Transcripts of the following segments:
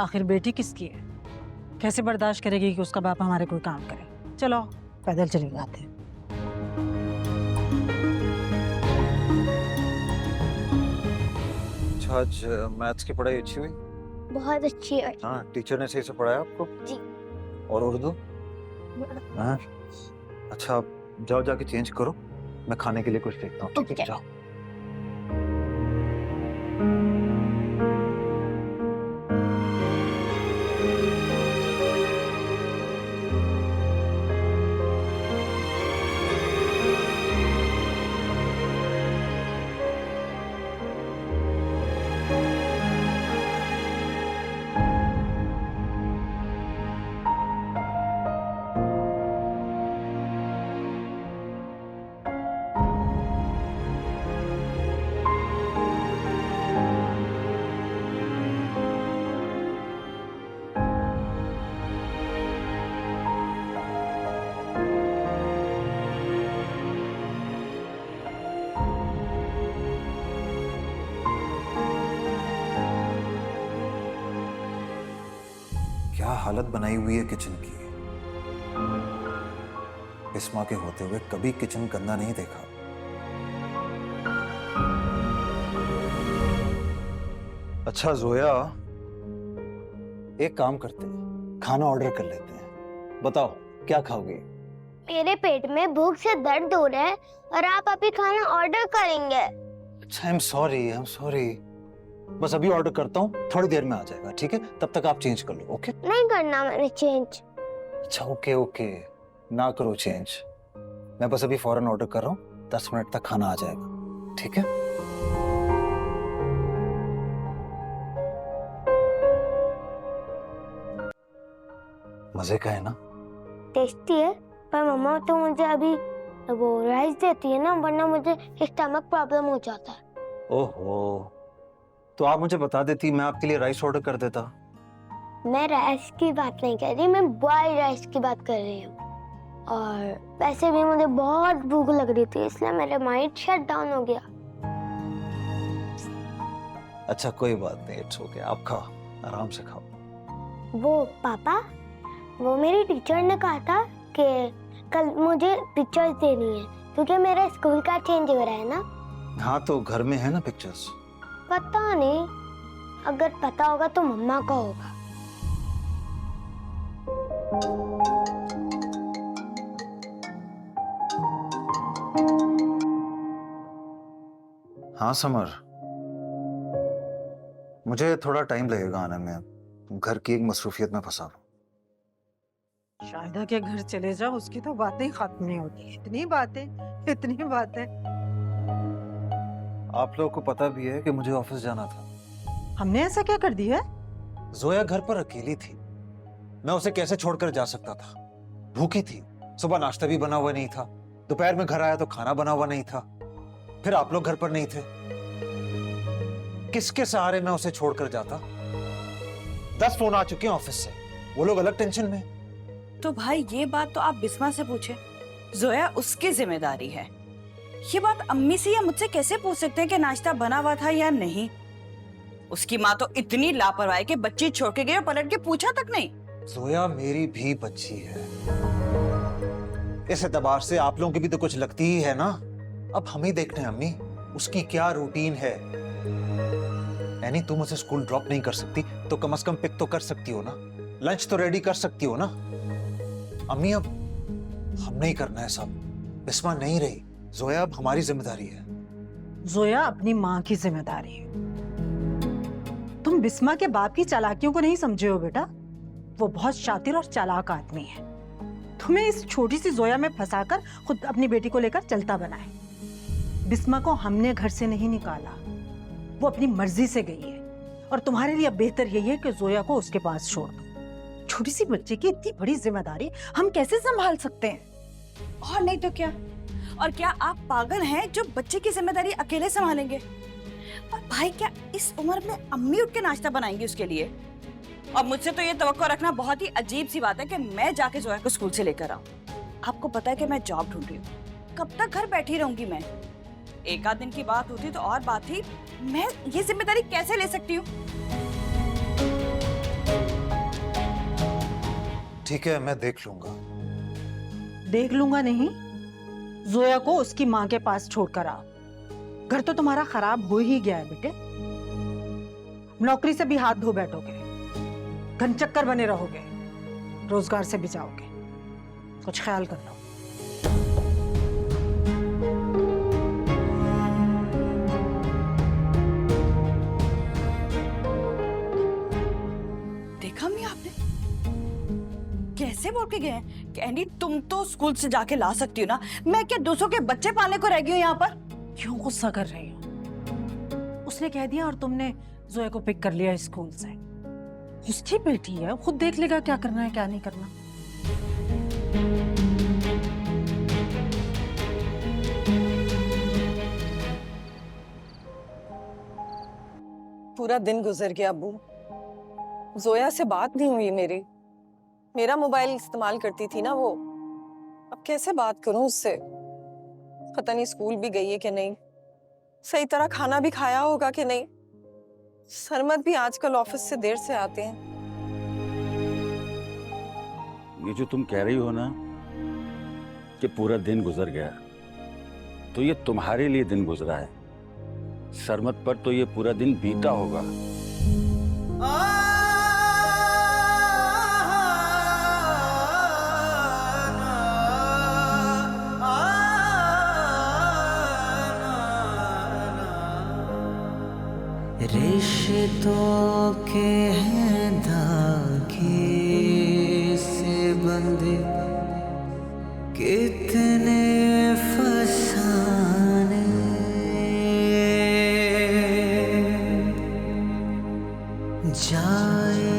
आखिर बेटी किसकी है? कैसे बर्दाश्त करेगी कि उसका बाप हमारे कोई काम करे? चलो पैदल चले जाते हैं। अच्छा, आज मैथ्स की पढ़ाई अच्छी हुई? बहुत अच्छी है। हाँ, टीचर ने सही से पढ़ाया आपको? जी। और उर्दू? हाँ। अच्छा, जाओ जाके चेंज करो, मैं खाने के लिए कुछ देखता हूँ। ठीक है, जाओ। क्या हालत बनाई हुई है किचन की। बिस्मा के होते हुए कभी किचन गंदा नहीं देखा। अच्छा जोया, एक काम करते हैं, खाना ऑर्डर कर लेते हैं। बताओ क्या खाओगे? मेरे पेट में भूख से दर्द हो रहा है और आप अभी खाना ऑर्डर करेंगे? अच्छा, आई एम सॉरी। बस अभी ऑर्डर करता हूँ, थोड़ी देर में आ जाएगा। ठीक है, तब तक आप चेंज कर लो। ओके? नहीं करना मैंने चेंज। अच्छा, ओके, ना करो चेंज। मैं बस अभी फौरन ऑर्डर कर रहा हूँ, 10 मिनट तक खाना आ जाएगा। ठीक है? मजे का है ना? टेस्टी है, पर मम्मा तो मुझे अभी वो राइस देती है ना, वरना मुझे स्टमक प्रॉब्लम हो जाता है। ओहो, तो आप मुझे बता देती, मैं आपके लिए राइस ऑर्डर कर देता। मैं राइस की बात नहीं कर रही, मैं बॉइल्ड राइस की बात कर रही हूँ। और वैसे भी मुझे बहुत भूख लग रही थी, इसलिए मेरा माइंड शट डाउन हो गया। अच्छा, कोई बात नहीं, इट्स ओके। आप खाओ, आराम से खाओ। वो पापा, वो मेरी टीचर ने कहा था कि कल मुझे पिक्चर्स देनी है, क्योंकि मेरा स्कूल का चेंज हो रहा है ना। हाँ, तो घर में है ना पिक्चर्स? पता नहीं, अगर पता होगा तो मम्मा का होगा। हाँ समर, मुझे थोड़ा टाइम लगेगा आने में, घर की एक मसरूफियत में फंसा हूँ। शाहिदा के घर चले जाओ, उसकी तो बातें खत्म नहीं होती। इतनी बातें। आप लोगों को पता भी है कि मुझे ऑफिस जाना था। हमने ऐसा क्या कर दिया? जोया घर पर अकेली थी, मैं उसे कैसे छोड़कर जा सकता था? भूखी थी, सुबह नाश्ता भी बना हुआ नहीं था, दोपहर में घर आया तो खाना बना हुआ नहीं था, फिर आप लोग घर पर नहीं थे। किसके सहारे मैं उसे छोड़कर जाता? 10 फोन आ चुके हैं ऑफिस से, वो लोग अलग टेंशन में। तो भाई ये बात तो आप बिस्मा से पूछे, जोया उसकी जिम्मेदारी है। ये बात अम्मी से या मुझसे कैसे पूछ सकते हैं कि नाश्ता बना हुआ था या नहीं? उसकी माँ तो इतनी लापरवाही कि बच्ची छोड़ के गई और पलट के पूछा तक नहीं। जोया मेरी भी बच्ची है, इस एतबार से आप लोगों की भी तो कुछ लगती ही है ना। अब हम ही देखते हैं अम्मी, उसकी क्या रूटीन है। यानी तुम उसे स्कूल ड्रॉप नहीं कर सकती तो कम से कम पिक तो कर सकती हो ना, लंच तो रेडी कर सकती हो ना। अम्मी अब हम नहीं करना है सब, बिस्मा नहीं रही, जोया अब हमारी जिम्मेदारी है। जोया अपनी माँ की जिम्मेदारी है। तुम बिस्मा के बाप की चालाकियों को नहीं समझे हो बेटा, वो बहुत शातिर और चालाक आदमी है। तुम्हें इस छोटी सी जोया में फंसाकर खुद अपनी बेटी को लेकर चलता बना है। बिस्मा को हमने घर से नहीं निकाला, वो अपनी मर्जी से गई है, और तुम्हारे लिए बेहतर यही है कि जोया को उसके पास छोड़ दो। छोटी सी बच्चे की इतनी बड़ी जिम्मेदारी हम कैसे संभाल सकते हैं? और नहीं तो क्या, और क्या आप पागल हैं जो बच्चे की जिम्मेदारी अकेले संभालेंगे? और भाई क्या इस उम्र में अम्मी उठ के नाश्ता बनाएंगी उसके लिए? और मुझसे तो ये तवक्को रखना बहुत ही अजीब सी बात है कि मैं जाके जोया को स्कूल से लेकर आऊं। आपको पता है कि मैं जॉब ढूंढ रही हूँ, कब तक घर बैठी रहूंगी मैं? एक आध दिन की बात होती तो और बात थी, मैं ये जिम्मेदारी कैसे ले सकती हूँ? ठीक है, मैं देख लूंगा। देख लूंगा नहीं, जोया को उसकी माँ के पास छोड़कर आओ। घर तो तुम्हारा खराब हो ही गया है बेटे। नौकरी से भी हाथ धो बैठोगे, घन चक्कर बने रहोगे, रोजगार से भी जाओगे। कुछ ख्याल कर लो। देखा अम्मी आपने कैसे बोल के गए हैं कि एंडी तुम तो स्कूल से जाके ला सकती हो ना, मैं क्या दूसरों के बच्चे पालने को रह गई हूँ यहाँ पर। क्यों गुस्सा कर रही हो? उसने कह दिया और तुमने जोया को पिक कर लिया स्कूल से। उसकी बेटी है, खुद देख लेगा क्या करना है क्या नहीं करना। पूरा दिन गुजर गया अब्बू, जोया से बात नहीं हुई मेरी। मेरा मोबाइल इस्तेमाल करती थी ना वो, अब कैसे बात करूं उससे? पता नहीं स्कूल भी गई है कि नहीं, सही तरह खाना भी खाया होगा कि नहीं। सरमद भी आजकल ऑफिस से देर से आते हैं। ये जो तुम कह रही हो ना कि पूरा दिन गुजर गया, तो ये तुम्हारे लिए दिन गुजरा है। सरमद पर तो ये पूरा दिन बीता होगा। रिश्तों के हैं धागे से बंधे कितने फसाने, जाए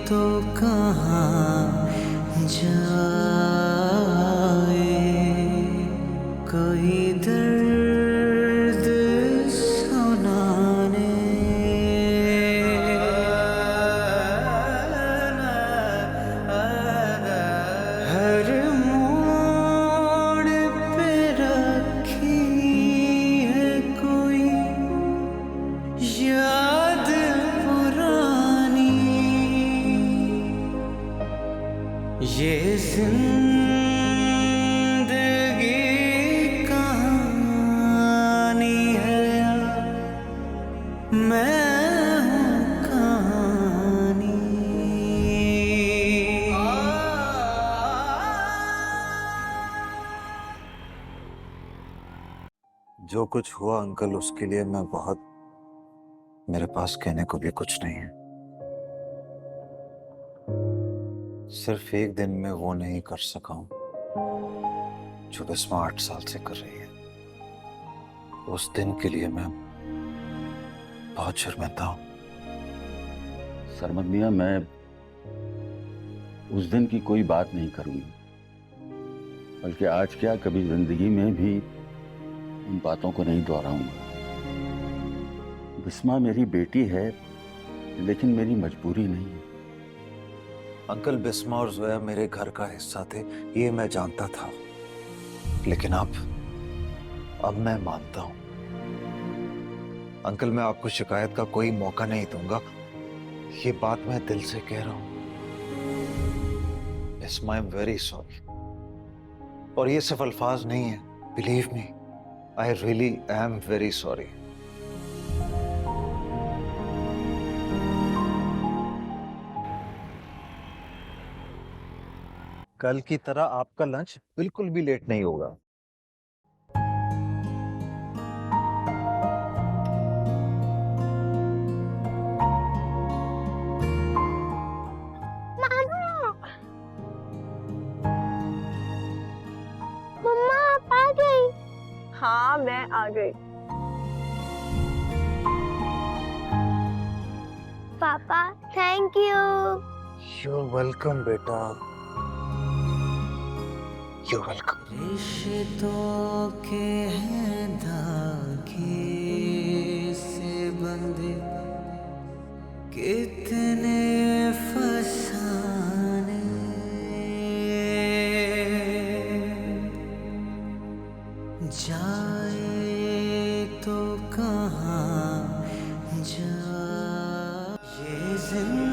तो कहाँ जाए, कोई दर्द सुनाने। हर मोड़ पे रखी है कोई याद पुरानी, ये जिंदगी कहानी है, मैं हूँ कहानी। जो कुछ हुआ अंकल, उसके लिए मैं बहुत, मेरे पास कहने को भी कुछ नहीं है। सिर्फ एक दिन में वो नहीं कर सका हूं जो बिस्मा 8 साल से कर रही है। उस दिन के लिए मैं बहुत शर्मिंदा हूं। सरमद मियां, मैं उस दिन की कोई बात नहीं करूंगी, बल्कि आज क्या कभी जिंदगी में भी उन बातों को नहीं दोहराऊंगा। बिस्मा मेरी बेटी है, लेकिन मेरी मजबूरी नहीं है। अंकल, बिस्मा और जोया मेरे घर का हिस्सा थे, ये मैं जानता था, लेकिन अब मैं मानता हूं। अंकल, मैं आपको शिकायत का कोई मौका नहीं दूंगा, ये बात मैं दिल से कह रहा हूं। Bisma, I am very sorry. और ये सिर्फ अल्फाज नहीं है, believe me, I really am very sorry. कल की तरह आपका लंच बिल्कुल भी लेट नहीं होगा। मम्मा आप आ गई? हाँ, मैं आ गई। पापा थैंक यू। यू वेलकम बेटा, यू वेलकम। रिश्तों के हैं धागे से बंधे कितने फसाने, जाए तो कहाँ जाए, ये जिंदगी